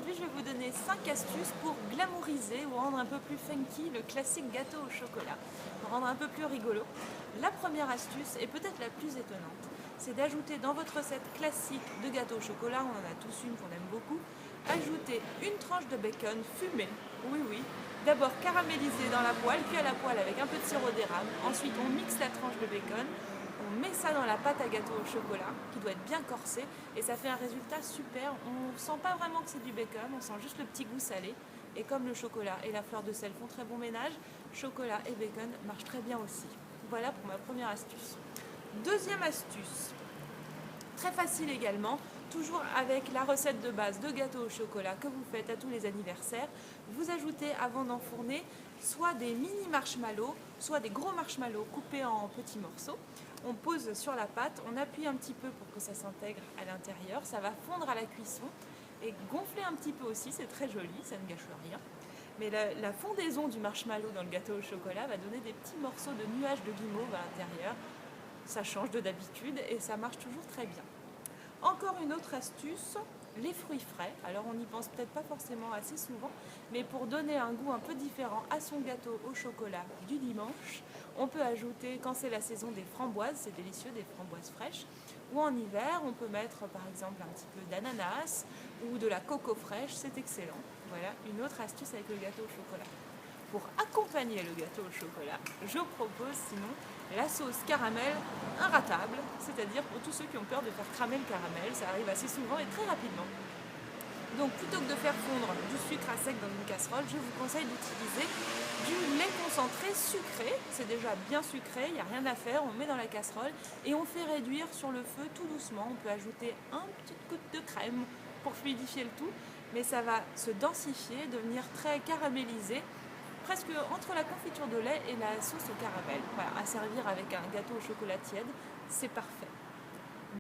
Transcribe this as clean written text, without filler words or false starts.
Aujourd'hui, je vais vous donner 5 astuces pour glamouriser ou rendre un peu plus funky le classique gâteau au chocolat, pour rendre un peu plus rigolo. La première astuce, et peut-être la plus étonnante, c'est d'ajouter dans votre recette classique de gâteau au chocolat, on en a tous une qu'on aime beaucoup, ajouter une tranche de bacon fumé, oui oui, d'abord caramélisé dans la poêle, puis à la poêle avec un peu de sirop d'érable, ensuite on mixe la tranche de bacon, on met ça dans la pâte à gâteau au chocolat, qui doit être bien corsée, et ça fait un résultat super. On ne sent pas vraiment que c'est du bacon, on sent juste le petit goût salé. Et comme le chocolat et la fleur de sel font très bon ménage, chocolat et bacon marchent très bien aussi. Voilà pour ma première astuce. Deuxième astuce, très facile également, toujours avec la recette de base de gâteau au chocolat que vous faites à tous les anniversaires. Vous ajoutez avant d'enfourner soit des mini marshmallows, soit des gros marshmallows coupés en petits morceaux. On pose sur la pâte, on appuie un petit peu pour que ça s'intègre à l'intérieur, ça va fondre à la cuisson et gonfler un petit peu aussi, c'est très joli, ça ne gâche rien. Mais la fondaison du marshmallow dans le gâteau au chocolat va donner des petits morceaux de nuages de guimauve à l'intérieur. Ça change de d'habitude et ça marche toujours très bien. Encore une autre astuce, les fruits frais. Alors on n'y pense peut-être pas forcément assez souvent, mais pour donner un goût un peu différent à son gâteau au chocolat du dimanche, on peut ajouter, quand c'est la saison des framboises, c'est délicieux, des framboises fraîches, ou en hiver, on peut mettre par exemple un petit peu d'ananas ou de la coco fraîche, c'est excellent. Voilà une autre astuce avec le gâteau au chocolat. Pour accompagner le gâteau au chocolat, je propose sinon la sauce caramel inratable, c'est-à-dire pour tous ceux qui ont peur de faire cramer le caramel, ça arrive assez souvent et très rapidement. Donc plutôt que de faire fondre du sucre à sec dans une casserole, je vous conseille d'utiliser du lait concentré sucré. C'est déjà bien sucré, il n'y a rien à faire, on met dans la casserole et on fait réduire sur le feu tout doucement. On peut ajouter un petit coup de crème pour fluidifier le tout, mais ça va se densifier, devenir très caramélisé, presque entre la confiture de lait et la sauce au caramel. Voilà, à servir avec un gâteau au chocolat tiède, c'est parfait.